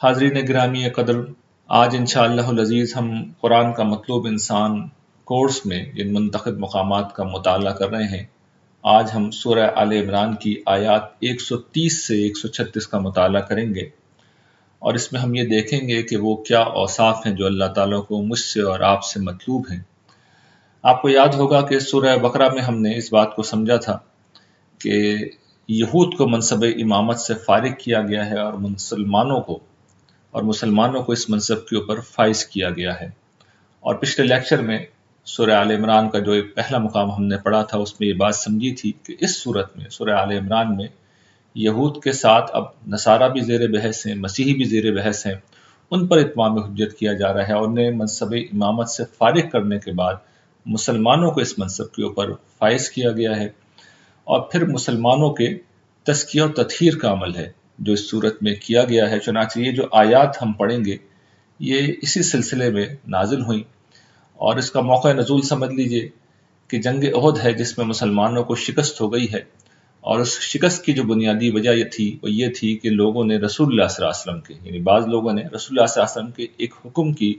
حاضرین گرامی قدر، آج انشاءاللہ العزیز ہم قرآن کا مطلوب انسان کورس میں ان منتخب مقامات کا مطالعہ کر رہے ہیں۔ آج ہم سورہ آل عمران کی آیات 130 سے 136 کا مطالعہ کریں گے، اور اس میں ہم یہ دیکھیں گے کہ وہ کیا اوصاف ہیں جو اللہ تعالیٰ کو مجھ سے اور آپ سے مطلوب ہیں۔ آپ کو یاد ہوگا کہ سورہ بقرہ میں ہم نے اس بات کو سمجھا تھا کہ یہود کو منصب امامت سے فارغ کیا گیا ہے اور مسلمانوں کو اس منصب کے اوپر فائز کیا گیا ہے۔ اور پچھلے لیکچر میں سورہ آل عمران کا جو ایک پہلا مقام ہم نے پڑھا تھا، اس میں یہ بات سمجھی تھی کہ اس صورت میں سورہ آل عمران میں یہود کے ساتھ اب نصارہ بھی زیر بحث ہیں، مسیحی بھی زیر بحث ہیں، ان پر اتمام حجت کیا جا رہا ہے، اور انہیں منصب امامت سے فارغ کرنے کے بعد مسلمانوں کو اس منصب کے اوپر فائز کیا گیا ہے۔ اور پھر مسلمانوں کے تزکیہ و تطہیر کا عمل ہے جو اس صورت میں کیا گیا ہے۔ چنانچہ یہ جو آیات ہم پڑھیں گے یہ اسی سلسلے میں نازل ہوئیں، اور اس کا موقع نزول سمجھ لیجئے کہ جنگ احد ہے، جس میں مسلمانوں کو شکست ہو گئی ہے، اور اس شکست کی جو بنیادی وجہ یہ تھی کہ لوگوں نے رسول اللہ صلی اللہ علیہ وسلم کے یعنی بعض لوگوں نے رسول اللہ صلی اللہ علیہ وسلم کے ایک حکم کی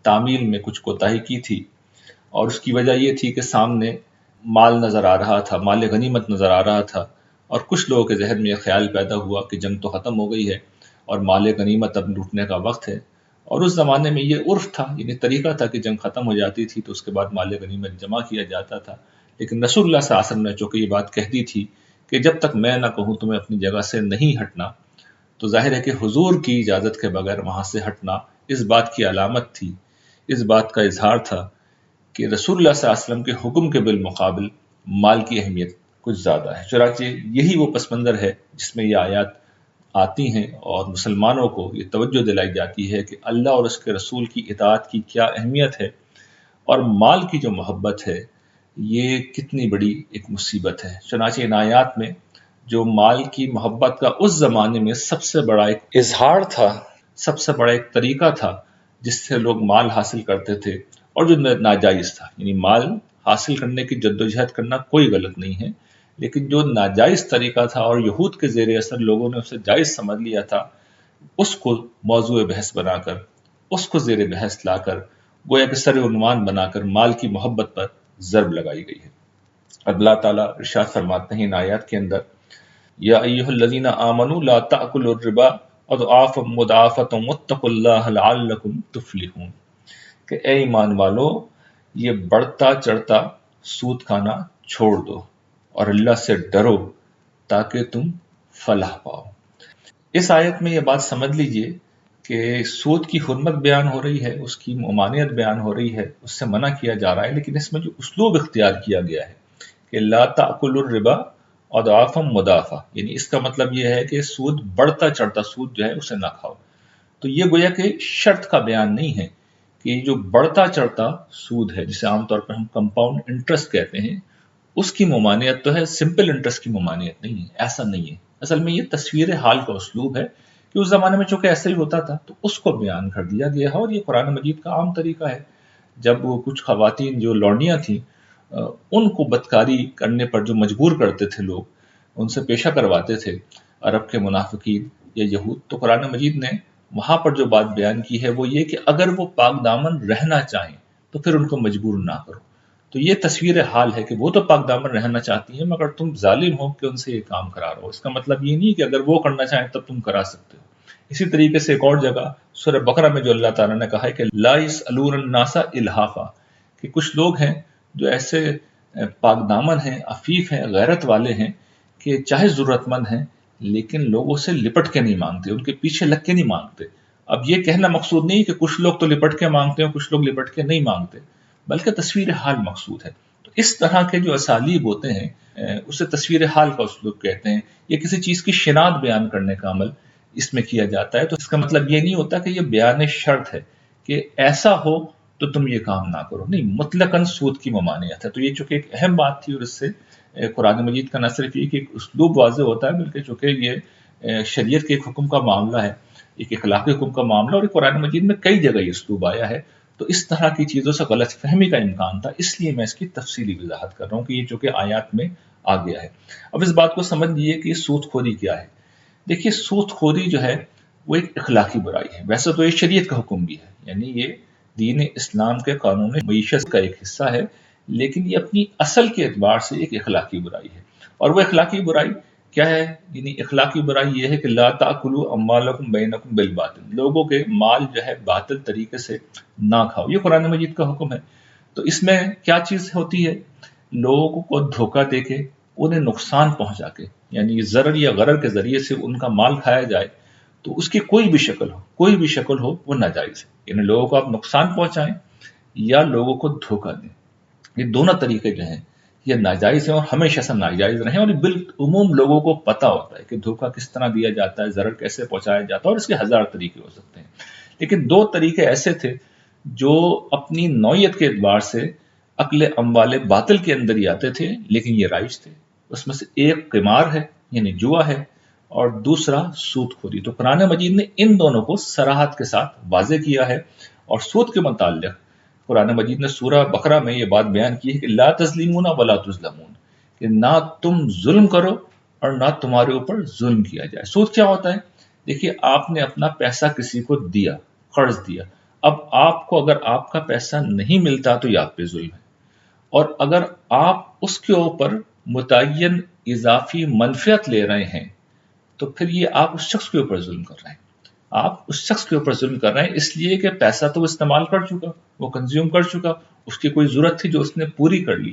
تعمیل میں کچھ کوتاہی کی تھی، اور اس کی وجہ یہ تھی کہ سامنے مال نظر آ رہا تھا، مال غنیمت نظر آ رہا تھا، اور کچھ لوگوں کے ذہن میں یہ خیال پیدا ہوا کہ جنگ تو ختم ہو گئی ہے اور مال غنیمت اب لوٹنے کا وقت ہے۔ اور اس زمانے میں یہ عرف تھا، یعنی طریقہ تھا کہ جنگ ختم ہو جاتی تھی تو اس کے بعد مال غنیمت جمع کیا جاتا تھا۔ لیکن رسول اللہ صلی اللہ علیہ وسلم نے چونکہ یہ بات کہہ دی تھی کہ جب تک میں نہ کہوں تمہیں اپنی جگہ سے نہیں ہٹنا، تو ظاہر ہے کہ حضور کی اجازت کے بغیر وہاں سے ہٹنا اس بات کی علامت تھی، اس بات کا اظہار تھا کہ رسول اللہ صلی اللہ علیہ وسلم کے حکم کے بالمقابل مال کی اہمیت کچھ زیادہ ہے۔ چنانچہ یہی وہ پس منظر ہے جس میں یہ آیات آتی ہیں، اور مسلمانوں کو یہ توجہ دلائی جاتی ہے کہ اللہ اور اس کے رسول کی اطاعت کی کیا اہمیت ہے، اور مال کی جو محبت ہے یہ کتنی بڑی ایک مصیبت ہے۔ چنانچہ ان آیات میں جو مال کی محبت کا اس زمانے میں سب سے بڑا ایک اظہار تھا، سب سے بڑا ایک طریقہ تھا جس سے لوگ مال حاصل کرتے تھے، اور جو ناجائز تھا، یعنی مال حاصل کرنے کی جدوجہد کرنا کوئی غلط نہیں ہے، لیکن جو ناجائز طریقہ تھا اور یہود کے زیر اثر لوگوں نے اسے جائز سمجھ لیا تھا، اس کو موضوع بحث بنا کر، اس کو زیر بحث لا کر، گویا کہ سر عنوان بنا کر مال کی محبت پر ضرب لگائی گئی ہے۔ اللہ تعالیٰ ارشاد فرماتے ہیں ان آیات کے اندر، یا ایھا الذین آمنوا لا تأکلوا الربا اضعافا مضاعفۃ واتقوا اللہ لعلکم تفلحون، کہ اے ایمان والو یہ بڑھتا چڑھتا سود کھانا چھوڑ دو اور اللہ سے ڈرو تاکہ تم فلاح پاؤ۔ اس آیت میں یہ بات سمجھ لیجئے کہ سود کی حرمت بیان ہو رہی ہے، اس کی ممانعت بیان ہو رہی ہے، اس سے منع کیا جا رہا ہے، لیکن اس میں جو اسلوب اختیار کیا گیا ہے کہ لا تأکلوا الربا اضعافا مضاعفہ، یعنی اس کا مطلب یہ ہے کہ سود بڑھتا چڑھتا سود جو ہے اسے نہ کھاؤ۔ تو یہ گویا کہ شرط کا بیان نہیں ہے کہ یہ جو بڑھتا چڑھتا سود ہے، جسے عام طور پر ہم کمپاؤنڈ انٹرسٹ کہتے ہیں، اس کی ممانعت تو ہے، سمپل انٹرسٹ کی ممانعت نہیں ہے، ایسا نہیں ہے۔ اصل میں یہ تصویر حال کا اسلوب ہے کہ اس زمانے میں چونکہ ایسا ہی ہوتا تھا تو اس کو بیان کر دیا گیا ہے، اور یہ قرآن مجید کا عام طریقہ ہے۔ جب وہ کچھ خواتین جو لونڈیاں تھیں، ان کو بدکاری کرنے پر جو مجبور کرتے تھے لوگ، ان سے پیشہ کرواتے تھے عرب کے منافقین یا یہود، تو قرآن مجید نے وہاں پر جو بات بیان کی ہے وہ یہ کہ اگر وہ پاک دامن رہنا چاہیں تو پھر ان کو مجبور نہ کرو۔ تو یہ تصویر حال ہے کہ وہ تو پاک دامن رہنا چاہتی ہیں، مگر تم ظالم ہو کہ ان سے یہ کام کرا رہے ہو۔ اس کا مطلب یہ نہیں کہ اگر وہ کرنا چاہیں تب تم کرا سکتے ہو۔ اسی طریقے سے ایک اور جگہ سورہ بقرہ میں جو اللہ تعالیٰ نے کہا ہے کہ لا یسألون الناس الحافا، کہ کچھ لوگ ہیں جو ایسے پاک دامن ہیں، عفیف ہیں، غیرت والے ہیں کہ چاہے ضرورت مند ہیں لیکن لوگوں سے لپٹ کے نہیں مانگتے، ان کے پیچھے لگ کے نہیں مانگتے۔ اب یہ کہنا مقصود نہیں کہ کچھ لوگ تو لپٹ کے مانگتے ہیں، کچھ لوگ لپٹ کے نہیں مانگتے، بلکہ تصویر حال مقصود ہے۔ تو اس طرح کے جو اسالیب ہوتے ہیں اسے تصویر حال کا اسلوب کہتے ہیں، یا کسی چیز کی شناخت بیان کرنے کا عمل اس میں کیا جاتا ہے۔ تو اس کا مطلب یہ نہیں ہوتا کہ یہ بیان شرط ہے کہ ایسا ہو تو تم یہ کام نہ کرو، نہیں، مطلقاً سود کی ممانعت ہے۔ تو یہ چونکہ ایک اہم بات تھی، اور اس سے قرآن مجید کا نہ صرف یہ کہ ایک اسلوب واضح ہوتا ہے، بلکہ چونکہ یہ شریعت کے ایک حکم کا معاملہ ہے، ایک اخلاقی حکم کا معاملہ، اور قرآن مجید میں کئی جگہ یہ اسلوب آیا ہے، تو اس طرح کی چیزوں سے غلط فہمی کا امکان تھا، اس لیے میں اس کی تفصیلی وضاحت کر رہا ہوں کہ یہ چونکہ آیات میں آ گیا ہے۔ اب اس بات کو سمجھ لیجیے کہ سود خوری کیا ہے۔ دیکھیے سود خوری جو ہے وہ ایک اخلاقی برائی ہے. ویسے تو یہ شریعت کا حکم بھی ہے، یعنی یہ دین اسلام کے قانون معیشت کا ایک حصہ ہے، لیکن یہ اپنی اصل کے اعتبار سے ایک اخلاقی برائی ہے. اور وہ اخلاقی برائی کیا ہے؟ یعنی اخلاقی برائی یہ ہے کہ لا تاکلوا اموالکم بینکم بالباطل، لوگوں کے مال جو ہے باطل طریقے سے نہ کھاؤ. یہ قرآن مجید کا حکم ہے. تو اس میں کیا چیز ہوتی ہے؟ لوگوں کو دھوکہ دے کے، انہیں نقصان پہنچا کے، یعنی ضرر یا غرر کے ذریعے سے ان کا مال کھایا جائے، تو اس کی کوئی بھی شکل ہو وہ ناجائز ہے. یعنی لوگوں کو آپ نقصان پہنچائیں یا لوگوں کو دھوکہ دیں، یہ دونوں طریقے جو ہیں یہ ناجائز ہیں اور ہمیشہ سے ناجائز رہیں. اور بالعموم لوگوں کو پتہ ہوتا ہے کہ دھوکہ کس طرح دیا جاتا ہے، ضرر کیسے پہنچایا جاتا ہے، اور اس کے ہزار طریقے ہو سکتے ہیں. لیکن دو طریقے ایسے تھے جو اپنی نوعیت کے اعتبار سے عقل اموال باطل کے اندر ہی آتے تھے، لیکن یہ رائج تھے. اس میں سے ایک قمار ہے یعنی جوا ہے، اور دوسرا سود خوری. تو قرآن مجید نے ان دونوں کو صراحت کے ساتھ واضح کیا ہے. اور سود کے متعلق قرآن مجید نے سورہ بقرہ میں یہ بات بیان کی ہے کہ لا تظلمون ولا تظلمون، کہ نہ تم ظلم کرو اور نہ تمہارے اوپر ظلم کیا جائے. سود کیا ہوتا ہے؟ دیکھیے، آپ نے اپنا پیسہ کسی کو دیا، قرض دیا. اب آپ کو اگر آپ کا پیسہ نہیں ملتا تو یہ آپ پہ ظلم ہے، اور اگر آپ اس کے اوپر متعین اضافی منفعت لے رہے ہیں تو پھر یہ آپ اس شخص کے اوپر ظلم کر رہے ہیں. آپ اس شخص کے اوپر ظلم کر رہے ہیں اس لیے کہ پیسہ تو وہ استعمال کر چکا، وہ کنزیوم کر چکا، اس کی کوئی ضرورت تھی جو اس نے پوری کر لی.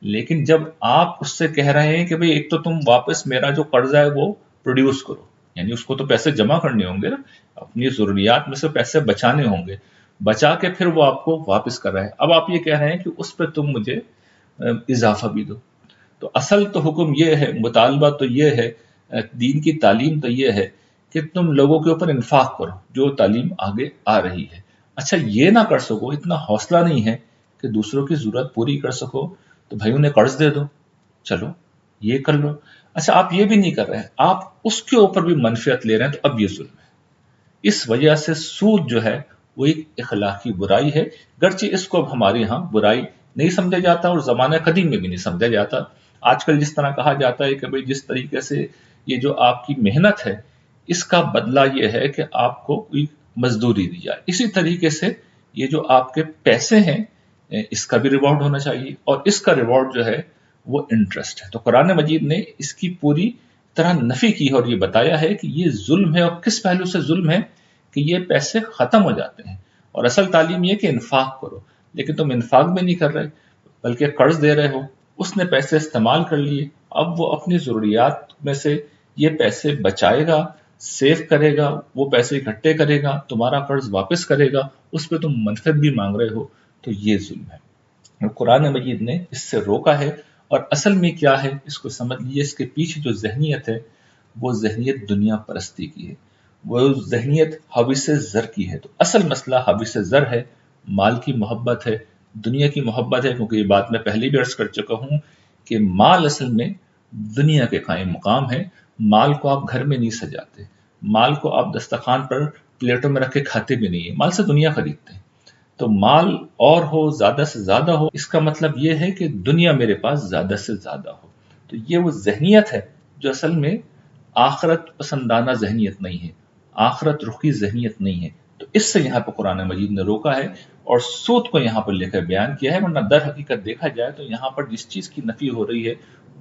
لیکن جب آپ اس سے کہہ رہے ہیں کہ بھئی ایک تو تم واپس میرا جو قرضہ ہے وہ پروڈیوس کرو، یعنی اس کو تو پیسے جمع کرنے ہوں گے نا، اپنی ضروریات میں سے پیسے بچانے ہوں گے، بچا کے پھر وہ آپ کو واپس کر رہا ہے. اب آپ یہ کہہ رہے ہیں کہ اس پہ تم مجھے اضافہ بھی دو. تو اصل تو حکم یہ ہے، مطالبہ تو یہ ہے، دین کی تعلیم تو یہ ہے کہ تم لوگوں کے اوپر انفاق کرو جو تعلیم آگے آ رہی ہے. اچھا، یہ نہ کر سکو، اتنا حوصلہ نہیں ہے کہ دوسروں کی ضرورت پوری کر سکو، تو بھائی انہیں قرض دے دو، چلو یہ کر لو. اچھا، آپ یہ بھی نہیں کر رہے، آپ اس کے اوپر بھی منفعت لے رہے ہیں، تو اب یہ ظلم ہے. اس وجہ سے سود جو ہے وہ ایک اخلاقی برائی ہے، گرچہ اس کو اب ہمارے یہاں برائی نہیں سمجھا جاتا اور زمانہ قدیم میں بھی نہیں سمجھا جاتا. آج کل جس طرح کہا جاتا ہے کہ بھئی جس طریقے سے یہ جو آپ کی محنت ہے اس کا بدلہ یہ ہے کہ آپ کو کوئی مزدوری دی جائے، اسی طریقے سے یہ جو آپ کے پیسے ہیں اس کا بھی ریوارڈ ہونا چاہیے، اور اس کا ریوارڈ جو ہے وہ انٹرسٹ ہے. تو قرآن مجید نے اس کی پوری طرح نفی کی ہے اور یہ بتایا ہے کہ یہ ظلم ہے. اور کس پہلو سے ظلم ہے؟ کہ یہ پیسے ختم ہو جاتے ہیں، اور اصل تعلیم یہ کہ انفاق کرو، لیکن تم انفاق بھی نہیں کر رہے بلکہ قرض دے رہے ہو. اس نے پیسے استعمال کر لیے، اب وہ اپنی ضروریات میں سے یہ پیسے بچائے گا، سیو کرے گا، وہ پیسے اکٹھے کرے گا، تمہارا قرض واپس کرے گا، اس پہ تم منفعت بھی مانگ رہے ہو، تو یہ ظلم ہے. اور قرآن مجید نے اس سے روکا ہے. اور اصل میں کیا ہے اس کو سمجھ لیجیے، اس کے پیچھے جو ذہنیت ہے وہ ذہنیت دنیا پرستی کی ہے، وہ ذہنیت حوث زر کی ہے. تو اصل مسئلہ حوث زر ہے، مال کی محبت ہے، دنیا کی محبت ہے. کیونکہ یہ بات میں پہلے بھی عرض کر چکا ہوں کہ مال اصل میں دنیا کے قائم مقام ہے. مال کو آپ گھر میں نہیں سجاتے، مال کو آپ دسترخوان پر پلیٹوں میں رکھ کے کھاتے بھی نہیں ہیں، مال سے دنیا خریدتے ہیں. تو مال اور ہو، زیادہ سے زیادہ ہو، اس کا مطلب یہ ہے کہ دنیا میرے پاس زیادہ سے زیادہ ہو. تو یہ وہ ذہنیت ہے جو اصل میں آخرت پسندانہ ذہنیت نہیں ہے، آخرت رخی ذہنیت نہیں ہے. تو اس سے یہاں پہ قرآن مجید نے روکا ہے اور سود کو یہاں پر لے کر بیان کیا ہے. ورنہ در حقیقت دیکھا جائے تو یہاں پر جس چیز کی نفی ہو رہی ہے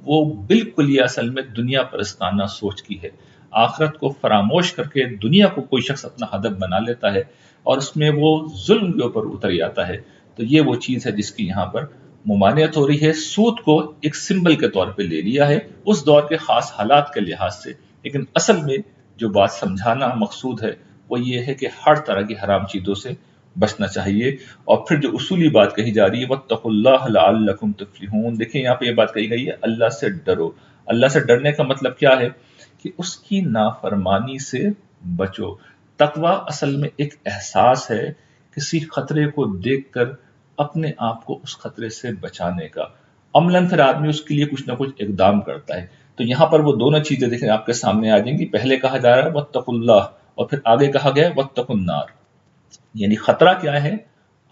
وہ بالکل یہ اصل میں دنیا پرستانہ سوچ کی ہے. آخرت کو فراموش کر کے دنیا کو کوئی شخص اپنا ہدف بنا لیتا ہے اور اس میں وہ ظلم کے اوپر اتر جاتا ہے، تو یہ وہ چیز ہے جس کی یہاں پر ممانعت ہو رہی ہے. سود کو ایک سمبل کے طور پہ لے لیا ہے اس دور کے خاص حالات کے لحاظ سے، لیکن اصل میں جو بات سمجھانا مقصود ہے وہ یہ ہے کہ ہر طرح کی حرام چیزوں سے بچنا چاہیے. اور پھر جو اصولی بات کہی جا رہی ہے وَاتَّقُوا اللَّهَ لَعَلَّكُمْ تُفْلِحُونَ، دیکھیں یہاں پہ یہ بات کہی گئی ہے اللہ سے ڈرو. اللہ سے ڈرنے کا مطلب کیا ہے؟ کہ اس کی نافرمانی سے بچو. تقوی اصل میں ایک احساس ہے کسی خطرے کو دیکھ کر اپنے آپ کو اس خطرے سے بچانے کا. عملاً پھر آدمی اس کے لیے کچھ نہ کچھ اقدام کرتا ہے. تو یہاں پر وہ دونوں چیزیں دیکھیں آپ کے سامنے آ جائیں گی. پہلے کہا جا رہا ہے وَاتَّقُوا اللَّهَ، اور پھر آگے کہا گیا ہے وَاتَّقُوا النَّارَ. یعنی خطرہ کیا ہے؟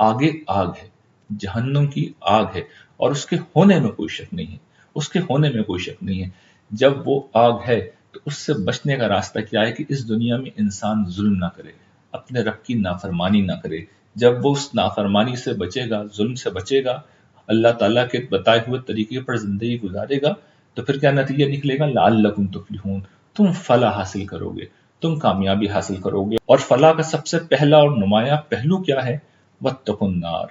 آگے آگ ہے، جہنم کی آگ ہے، اور اس کے ہونے میں کوئی شک نہیں ہے، اس کے ہونے میں کوئی شک نہیں ہے. جب وہ آگ ہے تو اس سے بچنے کا راستہ کیا ہے کہ اس دنیا میں انسان ظلم نہ کرے، اپنے رب کی نافرمانی نہ کرے۔ جب وہ اس نافرمانی سے بچے گا، ظلم سے بچے گا، اللہ تعالیٰ کے بتائے ہوئے طریقے پر زندگی گزارے گا، تو پھر کیا نتیجہ نکلے گا؟ لعلکم تفلحون، تم فلاح حاصل کرو گے، تم کامیابی حاصل کرو گے۔ اور فلاح کا سب سے پہلا اور نمایاں پہلو کیا ہے؟ واتقوا النار،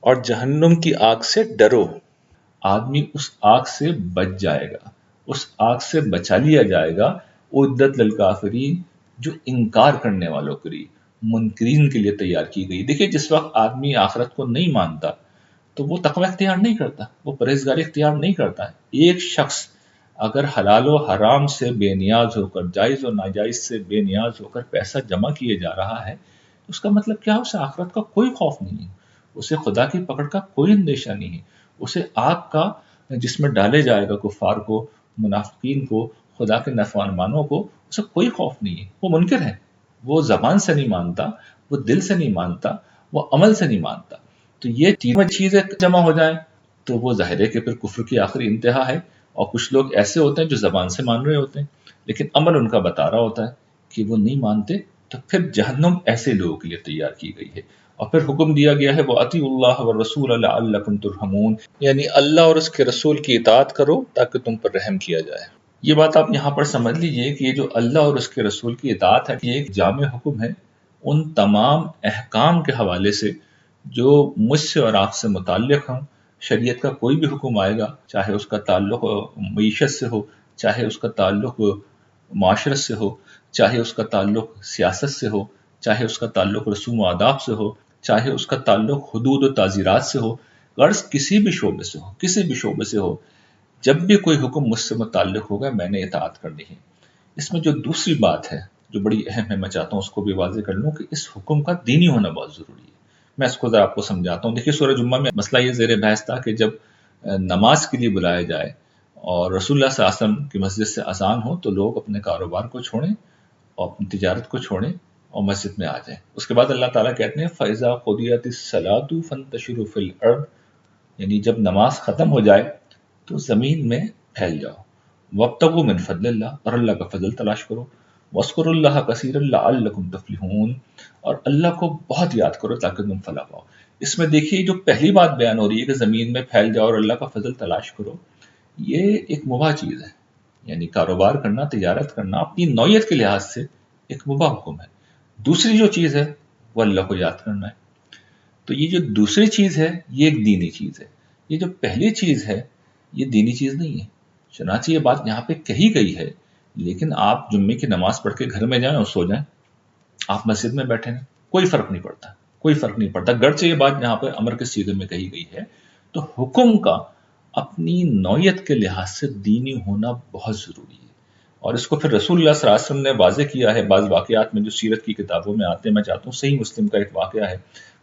اور جہنم کی آگ سے ڈرو۔ آدمی اس آگ سے بچ جائے گا، اس آگ سے بچا لیا جائے گا۔ اعدت للکافرین، جو انکار کرنے والوں کے لیے، منکرین کے لیے تیار کی گئی۔ دیکھیے جس وقت آدمی آخرت کو نہیں مانتا تو وہ تقوی اختیار نہیں کرتا، وہ پرہیزگاری اختیار نہیں کرتا ہے۔ ایک شخص اگر حلال و حرام سے بے نیاز ہو کر، جائز و ناجائز سے بے نیاز ہو کر پیسہ جمع کیے جا رہا ہے، اس کا مطلب کیا؟ اسے آخرت کا کوئی خوف نہیں ہے، اسے خدا کی پکڑ کا کوئی اندیشہ نہیں ہے، اسے آگ کا جس میں ڈالے جائے گا کفار کو، منافقین کو، خدا کے نافرمانوں کو، اسے کوئی خوف نہیں ہے۔ وہ منکر ہے، وہ زبان سے نہیں مانتا، وہ دل سے نہیں مانتا، وہ عمل سے نہیں مانتا۔ تو یہ تینوں چیزیں جمع ہو جائیں تو وہ ظاہر ہے کہ پھر کفر کی آخری انتہا ہے۔ اور کچھ لوگ ایسے ہوتے ہیں جو زبان سے مان رہے ہوتے ہیں لیکن عمل ان کا بتا رہا ہوتا ہے کہ وہ نہیں مانتے، تو پھر جہنم ایسے لوگوں کے لیے تیار کی گئی ہے۔ اور پھر حکم دیا گیا ہے وَأَطِیعُوا اللَّهَ وَالرَّسُولَ لَعَلَّکُمْ تُرْحَمُونَ، یعنی اللہ اور اس کے رسول کی اطاعت کرو تاکہ تم پر رحم کیا جائے۔ یہ بات آپ یہاں پر سمجھ لیجئے کہ یہ جو اللہ اور اس کے رسول کی اطاعت ہے، یہ ایک جامع حکم ہے ان تمام احکام کے حوالے سے جو مجھ سے اور آپ سے متعلق ہوں۔ شریعت کا کوئی بھی حکم آئے گا، چاہے اس کا تعلق معیشت سے ہو، چاہے اس کا تعلق معاشرت سے ہو، چاہے اس کا تعلق سیاست سے ہو، چاہے اس کا تعلق رسوم و آداب سے ہو، چاہے اس کا تعلق حدود و تعزیرات سے ہو، غرض کسی بھی شعبے سے ہو، کسی بھی شعبے سے ہو، جب بھی کوئی حکم مجھ سے متعلق ہوگا میں نے اطاعت کرنی ہے۔ اس میں جو دوسری بات ہے جو بڑی اہم ہے، میں چاہتا ہوں اس کو بھی واضح کر لوں کہ اس حکم کا دینی ہونا بہت ضروری ہے۔ میں اس کو ذرا آپ کو سمجھاتا ہوں۔ دیکھیے سورہ جمعہ میں مسئلہ یہ زیر بحث تھا کہ جب نماز کے لیے بلایا جائے اور رسول اللہ صلی اللہ علیہ وسلم کی مسجد سے اذان ہو تو لوگ اپنے کاروبار کو چھوڑیں اور اپنی تجارت کو چھوڑیں اور مسجد میں آ جائیں۔ اس کے بعد اللہ تعالیٰ کہتے ہیں فَإِذَا قُضِيَتِ الصَّلَاةُ فَانتَشِرُوا فِي الْأَرْضِ، یعنی جب نماز ختم ہو جائے تو زمین میں پھیل جاؤ۔ وَابْتَغُوا مِن فَضْلِ اللَّهِ، اور اللہ کا فضل تلاش کرو۔ وَاذْكُرُوا اللَّهَ كَثِيرًا لَعَلَّكُمْ تُفْلِحُونَ، اور اللہ کو بہت یاد کرو تاکہ تم فلاح پاؤ۔ اس میں دیکھیے جو پہلی بات بیان ہو رہی ہے کہ زمین میں پھیل جاؤ اور اللہ کا فضل تلاش کرو، یہ ایک مباح چیز ہے، یعنی کاروبار کرنا، تجارت کرنا اپنی نوعیت کے لحاظ سے ایک مباح حکم ہے۔ دوسری جو چیز ہے وہ اللہ کو یاد کرنا ہے۔ تو یہ جو دوسری چیز ہے یہ ایک دینی چیز ہے، یہ جو پہلی چیز ہے یہ دینی چیز نہیں ہے۔ چنانچہ یہ بات یہاں پہ کہی گئی ہے، لیکن آپ جمعے کی نماز پڑھ کے گھر میں جائیں اور سو جائیں، آپ مسجد میں بیٹھے ہیں، کوئی فرق نہیں پڑتا، کوئی فرق نہیں پڑتا۔ گرچہ یہ بات یہاں پہ امر کے صیغے میں کہی گئی ہے، تو حکم کا اپنی نوعیت کے لحاظ سے دینی ہونا بہت ضروری ہے۔ اور اس کو پھر رسول اللہ صلی اللہ علیہ وسلم نے واضح کیا ہے بعض واقعات میں جو سیرت کی کتابوں میں آتے ہیں۔ میں چاہتا ہوں صحیح مسلم کا ایک واقعہ ہے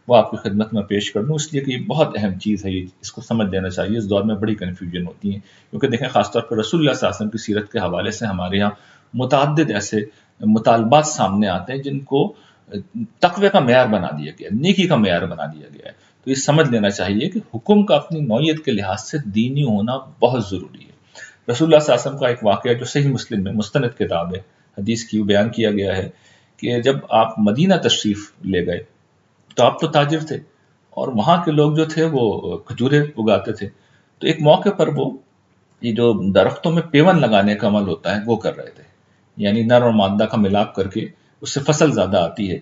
وہ آپ کی خدمت میں پیش کر دوں، اس لیے کہ یہ بہت اہم چیز ہے، اس کو سمجھ لینا چاہیے۔ اس دور میں بڑی کنفیوژن ہوتی ہے، کیونکہ دیکھیں خاص طور پر رسول اللہ صلی اللہ علیہ وسلم کی سیرت کے حوالے سے ہمارے یہاں متعدد ایسے مطالبات سامنے آتے ہیں جن کو تقوی کا معیار بنا دیا گیا، نیکی کا معیار بنا دیا گیا ہے۔ تو یہ سمجھ لینا چاہیے کہ حکم کا اپنی نوعیت کے لحاظ سے دینی ہونا بہت ضروری ہے۔ رسول اللہ صلی اللہ علیہ وسلم کا ایک واقعہ جو صحیح مسلم میں مستند کتاب ہے حدیث کی، بیان کیا گیا ہے کہ جب آپ مدینہ تشریف لے گئے تو آپ تو تاجر تھے اور وہاں کے لوگ جو تھے وہ کھجوریں اگاتے تھے، تو ایک موقع پر وہ یہ جو درختوں میں پیون لگانے کا عمل ہوتا ہے وہ کر رہے تھے، یعنی نر اور مادہ کا ملاپ کر کے اس سے فصل زیادہ آتی ہے۔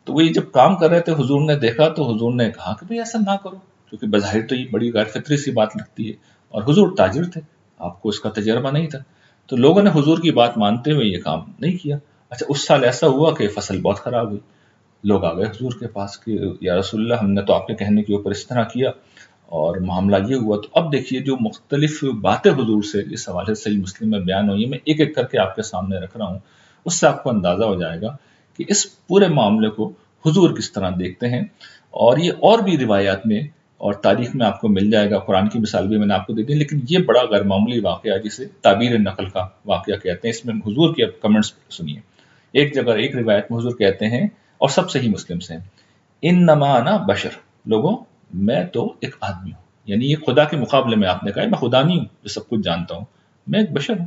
تو وہ یہ جب کام کر رہے تھے حضور نے دیکھا تو حضور نے کہا کہ بھئی ایسا نہ کرو، کیونکہ بظاہر تو یہ بڑی غیر فطری سی بات لگتی ہے، اور حضور تاجر تھے، آپ کو اس کا تجربہ نہیں تھا۔ تو لوگوں نے حضور کی بات مانتے ہوئے یہ کام نہیں کیا۔ اچھا اس سال ایسا ہوا کہ فصل بہت خراب ہوئی، لوگ آ گئے حضور کے پاس کہ یا رسول اللہ ہم نے تو آپ کے کہنے کے اوپر اس طرح کیا اور معاملہ یہ ہوا۔ تو اب دیکھیے جو مختلف باتیں حضور سے اس حوالے سے صحیح مسلم میں بیان ہوئی ہیں، میں ایک ایک کر کے آپ کے سامنے رکھ رہا ہوں، اس سے آپ کو اندازہ ہو جائے گا کہ اس پورے معاملے کو حضور کس طرح دیکھتے ہیں۔ اور یہ اور بھی روایات میں اور تاریخ میں آپ کو مل جائے گا، قرآن کی مثال بھی میں نے آپ کو دے دی، لیکن یہ بڑا غیر معمولی واقعہ ہے جسے تعبیر نقل کا واقعہ کہتے ہیں۔ اس میں حضور کے کمنٹس سنیے۔ ایک جگہ ایک روایت میں حضور کہتے ہیں، اور سب صحیح مسلم سے ہیں، انما انا بشر، لوگوں میں تو ایک آدمی ہوں، یعنی یہ خدا کے مقابلے میں آپ نے کہا ہے میں خدا نہیں ہوں جو سب کچھ جانتا ہوں، میں ایک بشر ہوں۔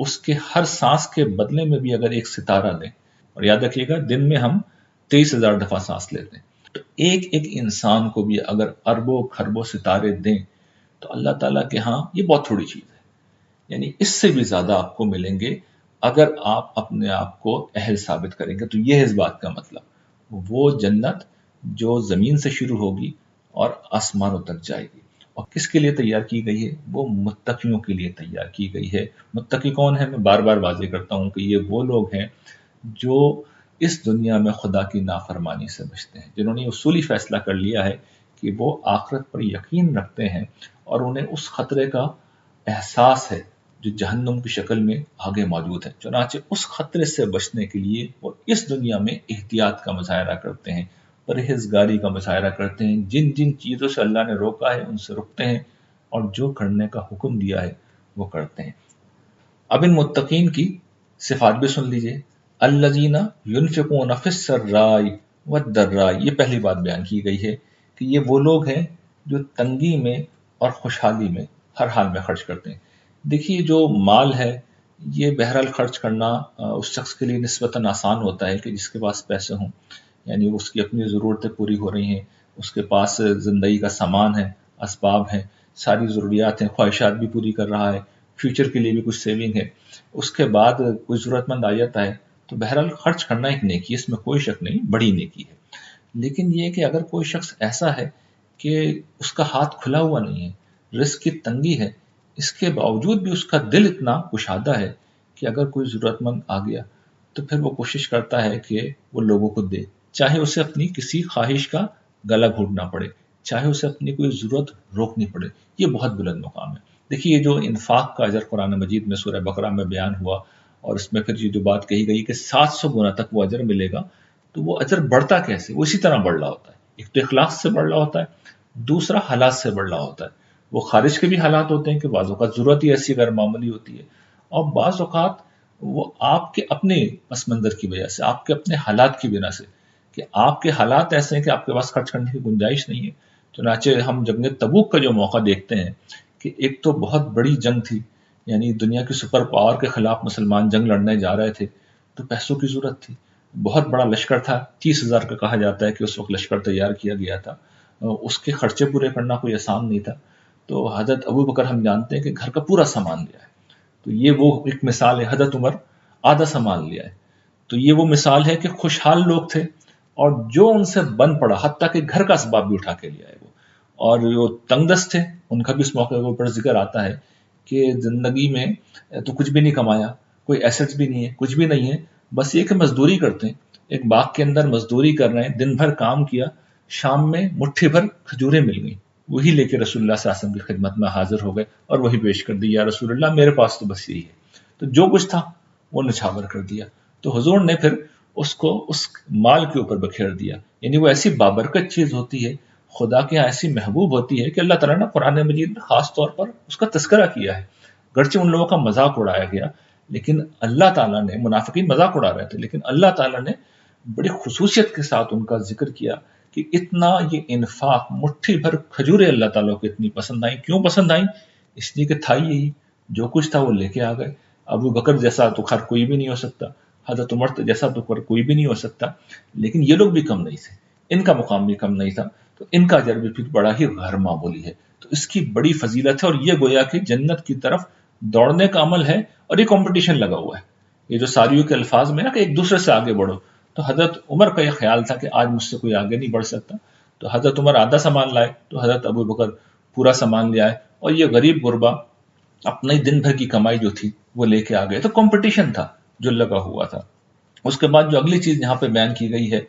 اس کے ہر سانس کے بدلے میں بھی اگر ایک ستارہ دیں، اور یاد رکھیے گا دن میں ہم 23,000 دفعہ سانس لیتے ہیں، تو ایک ایک انسان کو بھی اگر اربوں خربوں ستارے دیں تو اللہ تعالیٰ کے ہاں یہ بہت تھوڑی چیز ہے. یعنی اس سے بھی زیادہ آپ کو ملیں گے اگر آپ اپنے آپ کو اہل ثابت کریں گے. تو یہ ہے اس بات کا مطلب، وہ جنت جو زمین سے شروع ہوگی اور آسمانوں تک جائے گی. اور کس کے لیے تیار کی گئی ہے؟ وہ متقیوں کے لیے تیار کی گئی ہے. متقی کون ہے؟ میں بار بار واضح کرتا ہوں کہ یہ وہ لوگ ہیں جو اس دنیا میں خدا کی نافرمانی سے بچتے ہیں، جنہوں نے اصولی فیصلہ کر لیا ہے کہ وہ آخرت پر یقین رکھتے ہیں اور انہیں اس خطرے کا احساس ہے جو جہنم کی شکل میں آگے موجود ہے. چنانچہ اس خطرے سے بچنے کے لیے وہ اس دنیا میں احتیاط کا مظاہرہ کرتے ہیں، پرہیزگاری کا مظاہرہ کرتے ہیں، جن جن چیزوں سے اللہ نے روکا ہے ان سے رکتے ہیں، اور جو کرنے کا حکم دیا ہے وہ کرتے ہیں. اب ان متقین کی صفات بھی سن لیجئے. الذین ینفقون فی السراء والضراء، یہ پہلی بات بیان کی گئی ہے کہ یہ وہ لوگ ہیں جو تنگی میں اور خوشحالی میں ہر حال میں خرچ کرتے ہیں. دیکھیے جو مال ہے یہ بہرحال خرچ کرنا اس شخص کے لیے نسبتاً آسان ہوتا ہے کہ جس کے پاس پیسے ہوں، یعنی اس کی اپنی ضرورتیں پوری ہو رہی ہیں، اس کے پاس زندگی کا سامان ہے، اسباب ہیں، ساری ضروریات ہیں، خواہشات بھی پوری کر رہا ہے، فیوچر کے لیے بھی کچھ سیونگ ہے. اس کے بعد کوئی ضرورت مند آ جاتا ہے تو بہرحال خرچ کرنا ایک نیکی ہے، اس میں کوئی شک نہیں، بڑی نیکی ہے. لیکن یہ کہ اگر کوئی شخص ایسا ہے کہ اس کا ہاتھ کھلا ہوا نہیں ہے، رزق کی تنگی ہے، اس کے باوجود بھی اس کا دل اتنا کشادہ ہے کہ اگر کوئی ضرورت مند آ گیا تو پھر وہ کوشش کرتا ہے کہ وہ لوگوں کو دے، چاہے اسے اپنی کسی خواہش کا گلا گھونٹنا پڑے، چاہے اسے اپنی کوئی ضرورت روکنی پڑے. یہ بہت بلند مقام ہے. دیکھیے یہ جو انفاق کا اجر قرآن مجید میں سورہ بقرہ میں بیان ہوا، اور اس میں پھر یہ جو بات کہی گئی کہ 700 گنا تک وہ اجر ملے گا، تو وہ اجر بڑھتا کیسے؟ وہ اسی طرح بڑھ رہا ہوتا ہے. ایک تو اخلاص سے بڑھ رہا ہوتا ہے، دوسرا حالات سے بڑھ رہا ہوتا ہے. وہ خارج کے بھی حالات ہوتے ہیں کہ بعض اوقات ضرورت ہی ایسی غیر معمولی ہوتی ہے، اور بعض اوقات وہ آپ کے اپنے پس منظر کی وجہ سے، آپ کے اپنے حالات کی بنا سے، کہ آپ کے حالات ایسے ہیں کہ آپ کے پاس خرچ کرنے کی گنجائش نہیں ہے. چنانچہ ہم جنگ تبوک کا جو موقع دیکھتے ہیں کہ ایک تو بہت بڑی جنگ تھی، یعنی دنیا کی سپر پاور کے خلاف مسلمان جنگ لڑنے جا رہے تھے، تو پیسوں کی ضرورت تھی. بہت بڑا لشکر تھا، 30,000 کا کہا جاتا ہے کہ اس وقت لشکر تیار کیا گیا تھا. اس کے خرچے پورے کرنا کوئی آسان نہیں تھا. تو حضرت ابو بکر ہم جانتے ہیں کہ گھر کا پورا سامان لیا ہے. تو یہ وہ ایک مثال ہے. حضرت عمر آدھا سامان لیا ہے. تو یہ وہ مثال ہے کہ خوشحال لوگ تھے، اور جو ان سے بن پڑا، حتیٰ کہ گھر کا اسباب بھی اٹھا کے لیا ہے وہ. اور جو تنگ دست تھے ان کا بھی اس موقع پر ذکر آتا ہے کہ زندگی میں تو کچھ بھی نہیں کمایا، کوئی ایسٹس بھی نہیں ہے، کچھ بھی نہیں ہے، بس یہ کہ مزدوری کرتے ہیں. ایک باغ کے اندر مزدوری کر رہے ہیں، دن بھر کام کیا، شام میں مٹھی بھر کھجوریں مل گئیں، وہی لے کے رسول اللہ صلی اللہ علیہ وسلم کی خدمت میں حاضر ہو گئے اور وہی پیش کر دی. یا رسول اللہ میرے پاس تو بس یہی ہے. تو جو کچھ تھا وہ نچھاور کر دیا. تو حضور نے پھر اس کو اس مال کے اوپر بکھیر دیا. یعنی وہ ایسی بابرکت چیز ہوتی ہے، خدا کے یہاں ایسی محبوب ہوتی ہے کہ اللہ تعالیٰ نے قرآن مجید میں خاص طور پر اس کا تذکرہ کیا ہے. گرچہ ان لوگوں کا مذاق اڑایا گیا، لیکن اللہ تعالیٰ نے، منافقین مذاق اڑا رہے تھے، لیکن اللہ تعالیٰ نے بڑی خصوصیت کے ساتھ ان کا ذکر کیا کہ اتنا یہ انفاق، مٹھی بھر کھجوریں اللہ تعالیٰ کو اتنی پسند آئیں. کیوں پسند آئیں؟ اس لیے کہ تھا یہی، جو کچھ تھا وہ لے کے آ گئے. ابو بکر جیسا تو خیر کوئی بھی نہیں ہو سکتا، حضرت عمر جیسا تو کوئی بھی نہیں ہو سکتا، لیکن یہ لوگ بھی کم نہیں تھے، ان کا مقام بھی کم نہیں تھا. تو ان کا اجر بھی پھر بڑا ہی غیر معمولی ہے. تو اس کی بڑی فضیلت ہے، اور یہ گویا کہ جنت کی طرف دوڑنے کا عمل ہے، اور یہ کمپٹیشن لگا ہوا ہے. یہ جو ساریوں کے الفاظ میں نا کہ ایک دوسرے سے آگے بڑھو، تو حضرت عمر کا یہ خیال تھا کہ آج مجھ سے کوئی آگے نہیں بڑھ سکتا. تو حضرت عمر آدھا سامان لائے تو حضرت ابو بکر پورا سامان لے آئے، اور یہ غریب غربا اپنے دن بھر کی کمائی جو تھی وہ لے کے آ گئے. تو کمپٹیشن تھا جو لگا ہوا تھا. اس کے بعد جو اگلی چیز یہاں پہ بیان کی گئی ہے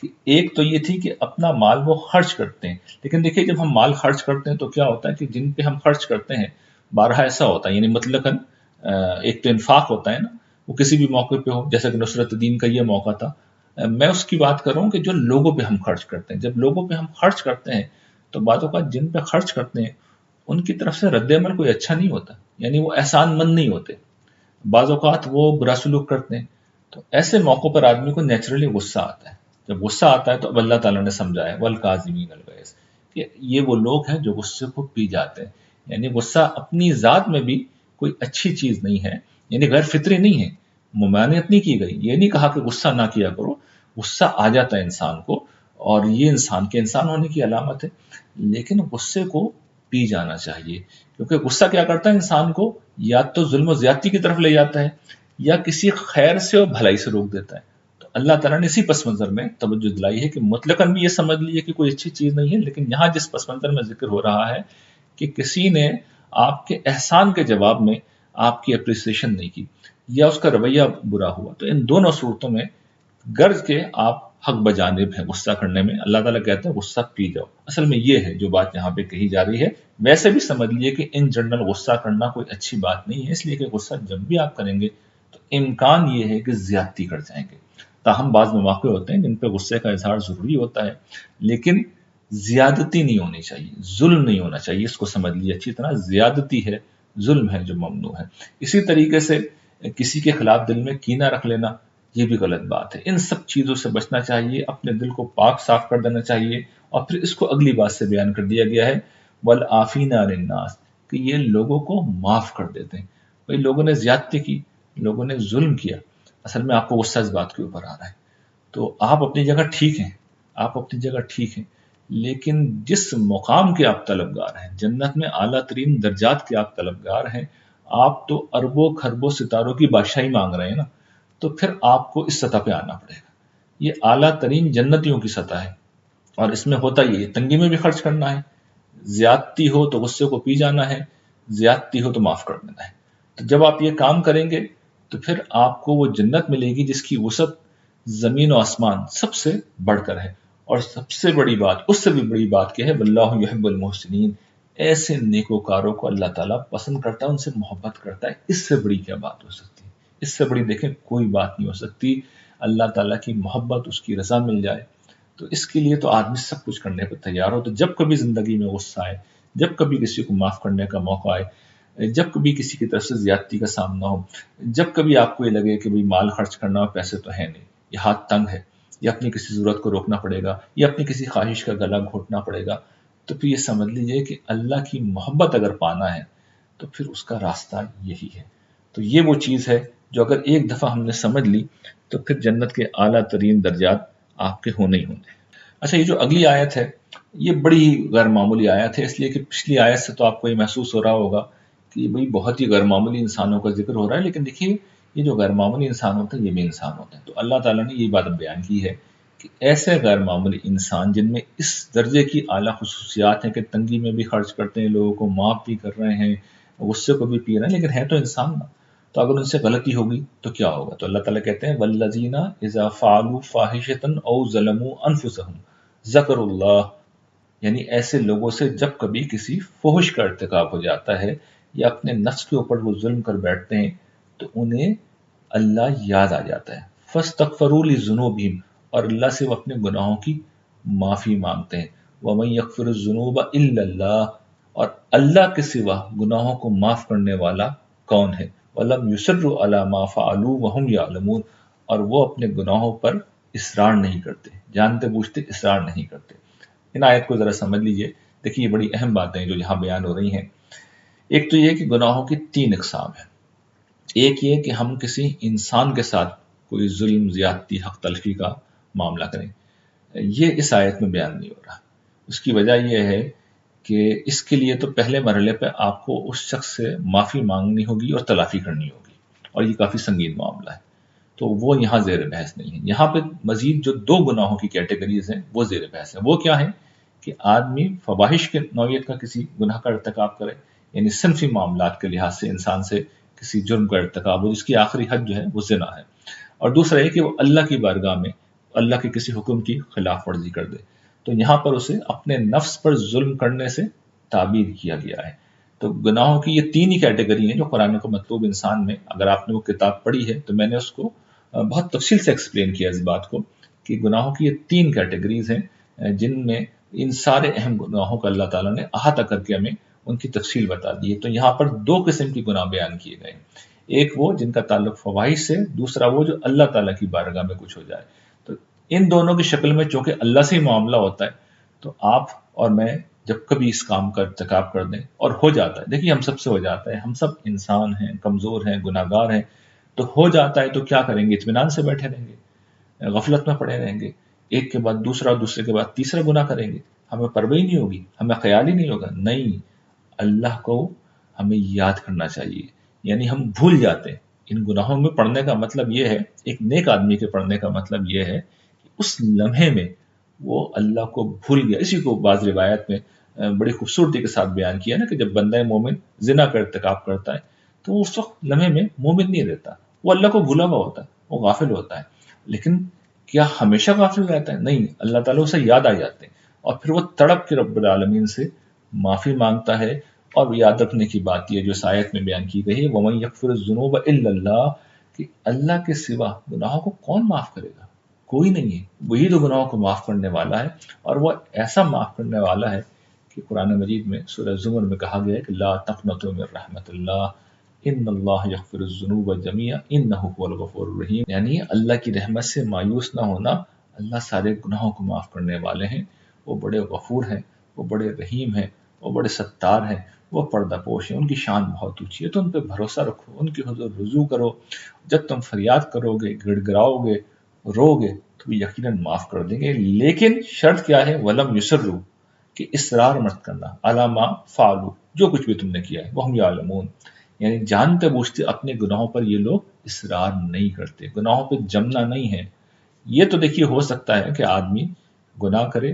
کہ ایک تو یہ تھی کہ اپنا مال وہ خرچ کرتے ہیں. لیکن دیکھیے جب ہم مال خرچ کرتے ہیں تو کیا ہوتا ہے کہ جن پہ ہم خرچ کرتے ہیں بارہا ایسا ہوتا ہے، یعنی مطلقاً ایک تو انفاق ہوتا ہے نا، وہ کسی بھی موقع پہ ہو، جیسا کہ نصرت دین کا یہ موقع تھا. میں اس کی بات کر رہا ہوں کہ جو لوگوں پہ ہم خرچ کرتے ہیں. جب لوگوں پہ ہم خرچ کرتے ہیں تو بعض اوقات جن پہ خرچ کرتے ہیں ان کی طرف سے رد عمل کوئی اچھا نہیں ہوتا، یعنی وہ احسان مند نہیں ہوتے، بعض اوقات وہ برا سلوک کرتے ہیں. تو ایسے موقعوں پر آدمی کو نیچرلی غصہ آتا ہے. جب غصہ آتا ہے تو اب اللہ تعالیٰ نے سمجھایا والکاظمین الغیظ کہ یہ وہ لوگ ہیں جو غصے کو پی جاتے ہیں. یعنی غصہ اپنی ذات میں بھی کوئی اچھی چیز نہیں ہے، یعنی غیر فطری نہیں ہے، ممانعت نہیں کی گئی، یہ نہیں کہا کہ غصہ نہ کیا کرو، غصہ آ جاتا ہے انسان کو اور یہ انسان کے انسان ہونے کی علامت ہے، لیکن غصے کو پی جانا چاہیے، کیونکہ غصہ کیا کرتا ہے انسان کو یا تو ظلم و زیادتی کی طرف لے جاتا ہے یا کسی خیر سے اور بھلائی سے روک دیتا ہے۔ تو اللہ تعالیٰ نے اسی پس منظر میں توجہ دلائی ہے کہ مطلقاً بھی یہ سمجھ لیے کہ کوئی اچھی چیز نہیں ہے، لیکن یہاں جس پس منظر میں ذکر ہو رہا ہے کہ کسی نے آپ کے احسان کے جواب میں آپ کی اپریسیشن نہیں کی یا اس کا رویہ برا ہوا، تو ان دونوں صورتوں میں غرض کے آپ حق بجانب ہیں غصہ کرنے میں، اللہ تعالیٰ کہتے ہیں غصہ پی جاؤ۔ اصل میں یہ ہے جو بات یہاں پہ کہی جا رہی ہے۔ ویسے بھی سمجھ لیے کہ ان جنرل غصہ کرنا کوئی اچھی بات نہیں ہے، اس لیے کہ غصہ جب بھی آپ کریں گے تو امکان یہ ہے کہ زیادتی کر جائیں گے۔ تاہم بعض مواقع ہوتے ہیں جن پہ غصے کا اظہار ضروری ہوتا ہے، لیکن زیادتی نہیں ہونی چاہیے، ظلم نہیں ہونا چاہیے، اس کو سمجھ لیے اچھی طرح، زیادتی ہے، ظلم ہے جو ممنوع ہے۔ اسی طریقے سے کسی کے خلاف دل میں کینہ رکھ لینا یہ بھی غلط بات ہے۔ ان سب چیزوں سے بچنا چاہیے، اپنے دل کو پاک صاف کر دینا چاہیے، اور پھر اس کو اگلی بات سے بیان کر دیا گیا ہے والعافین عن الناس، کہ یہ لوگوں کو معاف کر دیتے ہیں۔ بھئی لوگوں نے زیادتی کی، لوگوں نے ظلم کیا، اصل میں آپ کو غصہ اس بات کے اوپر آ رہا ہے، تو آپ اپنی جگہ ٹھیک ہیں، آپ اپنی جگہ ٹھیک ہیں، لیکن جس مقام کے آپ طلبگار ہیں، جنت میں اعلیٰ ترین درجات کے آپ طلبگار ہیں، آپ تو اربوں خربوں ستاروں کی بادشاہی مانگ رہے ہیں نا، تو پھر آپ کو اس سطح پہ آنا پڑے گا۔ یہ اعلیٰ ترین جنتیوں کی سطح ہے، اور اس میں ہوتا یہ تنگی میں بھی خرچ کرنا ہے، زیادتی ہو تو غصے کو پی جانا ہے، زیادتی ہو تو معاف کر دینا ہے۔ تو جب آپ یہ کام کریں گے تو پھر آپ کو وہ جنت ملے گی جس کی وسعت زمین و آسمان سب سے بڑھ کر ہے، اور سب سے بڑی بات، اس سے بھی بڑی بات کیا ہے، واللہ یحب المحسنین، ایسے نیکوکاروں کو اللہ تعالیٰ پسند کرتا ہے، ان سے محبت کرتا ہے۔ اس سے بڑی کیا بات ہو سکتی ہے؟ اس سے بڑی دیکھیں کوئی بات نہیں ہو سکتی۔ اللہ تعالیٰ کی محبت، اس کی رضا مل جائے تو اس کے لیے تو آدمی سب کچھ کرنے پر تیار ہو۔ تو جب کبھی زندگی میں غصہ آئے، جب کبھی کسی کو معاف کرنے کا موقع آئے، جب کبھی کسی کی طرف سے زیادتی کا سامنا ہو، جب کبھی آپ کو یہ لگے کہ بھئی مال خرچ کرنا اور پیسے تو ہے نہیں، یہ ہاتھ تنگ ہے، یا اپنی کسی ضرورت کو روکنا پڑے گا، یا اپنی کسی خواہش کا گلا گھونٹنا پڑے گا، تو پھر یہ سمجھ لیجئے کہ اللہ کی محبت اگر پانا ہے تو پھر اس کا راستہ یہی ہے۔ تو یہ وہ چیز ہے جو اگر ایک دفعہ ہم نے سمجھ لی تو پھر جنت کے اعلیٰ ترین درجات آپ کے ہونے ہی ہونے۔ اچھا، یہ جو اگلی آیت ہے یہ بڑی غیر معمولی آیت ہے، اس لیے کہ پچھلی آیت سے تو آپ کو یہ محسوس ہو رہا ہوگا کہ بھئی بہت ہی غیر معمولی انسانوں کا ذکر ہو رہا ہے، لیکن دیکھیے یہ جو غیر معمولی انسان ہوتے ہیں یہ بھی انسان ہوتے ہیں۔ تو اللہ تعالیٰ نے یہ بات بیان کی ہے کہ ایسے غیر معمولی انسان جن میں اس درجے کی اعلیٰ خصوصیات ہیں کہ تنگی میں بھی خرچ کرتے ہیں، لوگوں کو معاف بھی کر رہے ہیں، غصے کو بھی پی رہے ہیں، لیکن ہے تو انسان نا، تو اگر ان سے غلطی ہوگی تو کیا ہوگا؟ تو اللہ تعالیٰ کہتے ہیں والذین اذا فعلوا فاحشۃ او ظلموا انفسهم ذکروا اللہ، یعنی ایسے لوگوں سے جب کبھی کسی فحش کا ارتکاب ہو جاتا ہے یا اپنے نفس کے اوپر وہ ظلم کر بیٹھتے ہیں تو انہیں اللہ یاد آ جاتا ہے، فاستغفروا لذنوبہم، اور اللہ سے وہ اپنے گناہوں کی معافی مانگتے ہیں، ومن یغفر الذنوب الا اللہ، اور اللہ کے سوا گناہوں کو معاف کرنے والا کون ہے، وَلَمْ يُصِرُّوا عَلَى مَا فَعَلُوا وَهُمْ يَعْلَمُونَ، اور وہ اپنے گناہوں پر اصرار نہیں کرتے، جانتے بوجھتے اصرار نہیں کرتے۔ ان آیت کو ذرا سمجھ لیجئے، دیکھیے یہ بڑی اہم باتیں جو یہاں بیان ہو رہی ہیں۔ ایک تو یہ کہ گناہوں کی 3 اقسام ہیں۔ ایک یہ کہ ہم کسی انسان کے ساتھ کوئی ظلم، زیادتی، حق تلفی کا معاملہ کریں، یہ اس آیت میں بیان نہیں ہو رہا۔ اس کی وجہ یہ ہے کہ اس کے لیے تو پہلے مرحلے پہ آپ کو اس شخص سے معافی مانگنی ہوگی اور تلافی کرنی ہوگی، اور یہ کافی سنگین معاملہ ہے، تو وہ یہاں زیر بحث نہیں ہے۔ یہاں پہ مزید جو 2 گناہوں کی کیٹیگریز ہیں وہ زیر بحث ہیں۔ وہ کیا ہیں کہ آدمی فواحش کے نوعیت کا کسی گناہ کا ارتکاب کرے، یعنی صنفی معاملات کے لحاظ سے انسان سے کسی جرم کا ارتکاب ہو جس کی آخری حد جو ہے وہ زنا ہے، اور دوسرا یہ کہ وہ اللہ کی بارگاہ میں اللہ کے کسی حکم کی خلاف ورزی کر دے، تو یہاں پر اسے اپنے نفس پر ظلم کرنے سے تعبیر کیا گیا ہے۔ تو گناہوں کی یہ 3 ہی کیٹیگری ہیں جو قرآن کو مطلوب انسان میں، اگر آپ نے وہ کتاب پڑھی ہے تو میں نے اس کو بہت تفصیل سے ایکسپلین کیا اس بات کو کہ گناہوں کی یہ 3 کیٹیگریز ہیں جن میں ان سارے اہم گناہوں کا اللہ تعالیٰ نے احاطہ کر کے ہمیں ان کی تفصیل بتا دی ہے۔ تو یہاں پر 2 قسم کی گناہ بیان کیے گئے ہیں، ایک وہ جن کا تعلق فواحش سے، دوسرا وہ جو اللہ تعالیٰ کی بارگاہ میں کچھ ہو جائے۔ تو ان دونوں کی شکل میں چونکہ اللہ سے ہی معاملہ ہوتا ہے تو آپ اور میں جب کبھی اس کام کا ارتکاب کر دیں اور ہو جاتا ہے. دیکھیے ہم سب سے ہو جاتا ہے، ہم سب انسان ہیں، کمزور ہیں، گناہ گار ہیں. تو ہو جاتا ہے تو کیا کریں گے؟ اطمینان سے بیٹھے رہیں گے، غفلت میں پڑے رہیں گے، ایک کے بعد دوسرا، دوسرے کے بعد تیسرا گناہ کریں گے، ہمیں پرواہ ہی نہیں ہوگی، ہمیں خیال ہی نہیں ہوگا. نہیں، اللہ کو ہمیں یاد کرنا چاہیے. یعنی ہم بھول جاتے ہیں. ان گناہوں میں پڑھنے کا مطلب یہ ہے، ایک نیک آدمی کے پڑھنے کا مطلب یہ ہے کہ اس لمحے میں وہ اللہ کو بھول گیا. اسی کو بعض روایت میں بڑی خوبصورتی کے ساتھ بیان کیا نا، کہ جب بندہ مومن زنا کا ارتکاب کرتا ہے تو اس وقت لمحے میں مومن نہیں رہتا، وہ اللہ کو بھولا ہوا ہوتا ہے، وہ غافل ہوتا ہے. لیکن کیا ہمیشہ غافل رہتا ہے؟ نہیں، اللہ تعالیٰ اسے یاد آ جاتے ہیں اور پھر وہ تڑپ کے رب العالمین سے معافی مانگتا ہے. اور یاد رکھنے کی بات یہ جو اس آیت میں بیان کی گئی ہے، وَمَن يَغْفِرُ الذُّنُوبَ إِلَّا اللَّهُ، کہ اللہ کے سوا گناہوں کو کون معاف کرے گا؟ کوئی نہیں ہے. وہی تو گناہوں کو معاف کرنے والا ہے، اور وہ ایسا معاف کرنے والا ہے کہ قرآن مجید میں سورہ زمر میں کہا گیا ہے کہ لا تقنطوا من رحمت اللہ ان اللہ یغفر الذنوب جميعا انہ هو الغفور الرحیم. یعنی اللہ کی رحمت سے مایوس نہ ہونا. اللہ سارے گناہوں کو معاف کرنے والے ہیں، وہ بڑے غفور ہیں، وہ بڑے رحیم ہیں، وہ بڑے ستار ہیں، وہ پردہ پوش ہیں، ان کی شان بہت اونچی ہے. تو ان پہ بھروسہ رکھو، ان کی حضور رجوع کرو. جب تم فریاد کرو گے، گڑ گڑاؤ گے، رو گے، تو یقیناً معاف کر دیں گے. لیکن شرط کیا ہے؟ وَلَمْ يُصِرُّوا، کہ اصرار مت کرنا، عَلَىٰ مَا فَعَلُوا، جو کچھ بھی تم نے کیا ہے، وَهُمْ يَعْلَمُونَ، یعنی جانتے بوجھتے اپنے گناہوں پر یہ لوگ اصرار نہیں کرتے، گناہوں پہ جمنا نہیں ہے. یہ تو دیکھیے ہو سکتا ہے کہ آدمی گناہ کرے،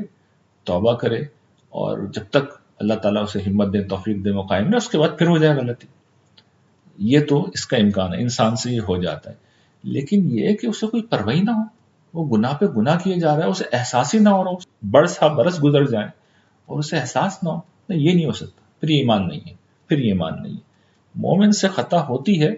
توبہ کرے، اور جب تک اللہ تعالیٰ اسے ہمت دے، توفیق دے، وہ قائم نہ، اس کے بعد پھر ہو جائے غلطی. یہ تو اس کا امکان ہے، انسان سے یہ ہو جاتا ہے. لیکن یہ کہ اسے کوئی پرواہ نہ ہو، وہ گناہ پہ گناہ کیے جا رہا ہے، اسے احساس ہی نہ ہو رہا ہو، برس گزر جائیں اور اسے احساس نہ ہو، نہیں، یہ نہیں ہو سکتا. پھر یہ ایمان نہیں ہے، پھر یہ ایمان نہیں ہے. مومن سے خطا ہوتی ہے،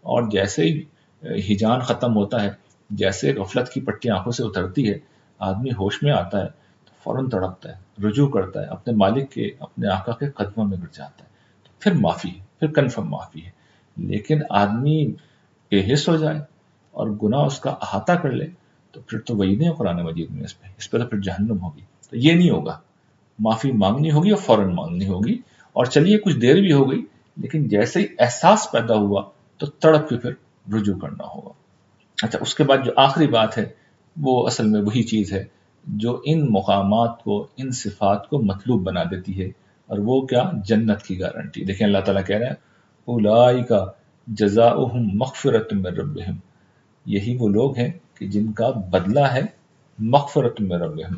اور جیسے ہی ہجان ختم ہوتا ہے، جیسے غفلت کی پٹی آنکھوں سے اترتی ہے، آدمی ہوش میں آتا ہے تو فوراً تڑپتا ہے، رجوع کرتا ہے، اپنے مالک کے، اپنے آقا کے قدموں میں گر جاتا ہے. تو پھر معافی ہے، پھر کنفرم معافی ہے. لیکن آدمی بے حس ہو جائے اور گناہ اس کا احاطہ کر لے تو پھر تو وعیدیں ہیں قرآن مجید میں اس پہ تو پھر جہنم ہوگی. تو یہ نہیں ہوگا، معافی مانگنی ہوگی اور فوراً مانگنی ہوگی. اور چلیے کچھ دیر بھی ہو گئی، لیکن جیسے ہی احساس پیدا ہوا تو تڑپ کے پھر رجوع کرنا ہوگا. اچھا، اس کے بعد جو آخری بات ہے وہ اصل میں وہی چیز ہے جو ان مقامات کو، ان صفات کو مطلوب بنا دیتی ہے، اور وہ کیا؟ جنت کی گارنٹی. دیکھیں اللہ تعالیٰ کہہ رہے ہیں اولئک جزاؤہم مغفرۃ من ربہم، یہی وہ لوگ ہیں کہ جن کا بدلہ ہے مغفرۃ من ربہم،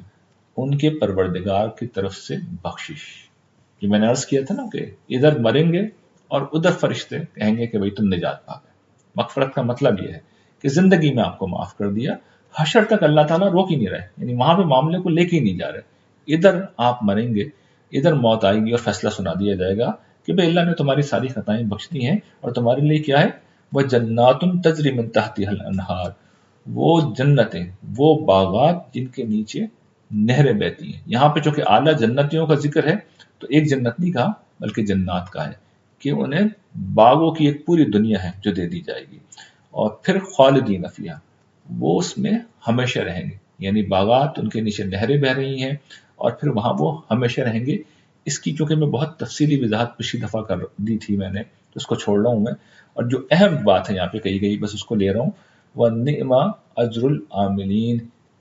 ان کے پروردگار کی طرف سے بخشش. جو میں نے عرض کیا تھا نا کہ ادھر مریں گے اور ادھر فرشتے کہیں گے کہ بھئی تم نجات پا گئے. مغفرت کا مطلب یہ ہے کہ زندگی میں آپ کو معاف کر دیا، حشر تک اللہ تعالیٰ روک ہی نہیں رہے، یعنی وہاں پہ معاملے کو لے کے ہی نہیں جا رہے. ادھر آپ مریں گے، ادھر موت آئے گی اور فیصلہ سنا دیا جائے گا کہ بھئی اللہ نے تمہاری ساری خطائیں بخش دی ہیں، اور تمہارے لیے کیا ہے؟ وہ جنات تجری من تحتها الانہار، وہ جنتیں، وہ باغات جن کے نیچے نہریں بہتی ہیں. یہاں پہ چونکہ اعلیٰ جنتیوں کا ذکر ہے تو ایک جنت نہیں کہا بلکہ جنات کا ہے، کہ انہیں باغوں کی ایک پوری دنیا ہے جو دے دی جائے گی. اور پھر خالدین فیہا، وہ اس میں ہمیشہ رہیں گے، یعنی باغات، ان کے نیچے نہریں بہہ رہی ہیں اور پھر وہاں وہ ہمیشہ رہیں گے. اس کی چونکہ میں بہت تفصیلی وضاحت پچھلی دفعہ کر دی تھی میں نے، تو اس کو چھوڑ رہا ہوں میں، اور جو اہم بات ہے یہاں پہ کہی گئی بس اس کو لے رہا ہوں. وَالنِّعْمَ اجر العاملین،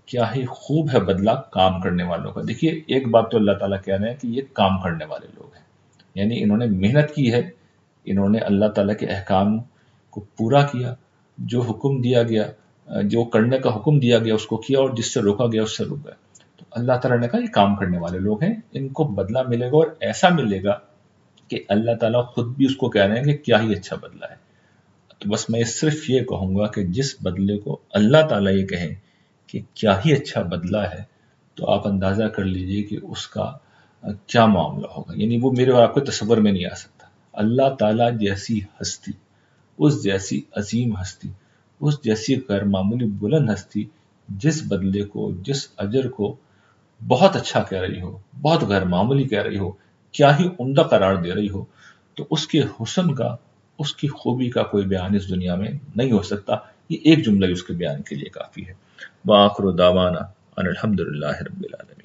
کیا ہی خوب ہے بدلہ کام کرنے والوں کا. دیکھیے ایک بات تو اللہ تعالیٰ کہہ رہے ہیں کہ یہ کام کرنے والے لوگ ہیں، یعنی انہوں نے محنت کی ہے، انہوں نے اللہ تعالیٰ کے احکام کو پورا کیا، جو حکم دیا گیا، جو کرنے کا حکم دیا گیا اس کو کیا، اور جس سے روکا گیا اس سے رک گئے. تو اللہ تعالیٰ نے کہا یہ کام کرنے والے لوگ ہیں، ان کو بدلہ ملے گا، اور ایسا ملے گا کہ اللہ تعالیٰ خود بھی اس کو کہہ رہے ہیں کہ کیا ہی اچھا بدلہ ہے. تو بس میں صرف یہ کہوں گا کہ جس بدلے کو اللہ تعالیٰ یہ کہیں کہ کیا ہی اچھا بدلہ ہے، تو آپ اندازہ کر لیجئے کہ اس کا کیا معاملہ ہوگا. یعنی وہ میرے اور آپ کے تصور میں نہیں آ سکتا. اللہ تعالیٰ جیسی ہستی، اس جیسی عظیم ہستی، اس جیسی غیر معمولی بلند ہستی، جس بدلے کو، جس اجر کو بہت اچھا کہہ رہی ہو، بہت غیر معمولی کہہ رہی ہو، کیا ہی عمدہ قرار دے رہی ہو، تو اس کے حسن کا، اس کی خوبی کا کوئی بیان اس دنیا میں نہیں ہو سکتا. یہ ایک جملہ اس کے بیان کے لیے کافی ہے. وآخر دعوانا ان الحمد للہ رب العالمین.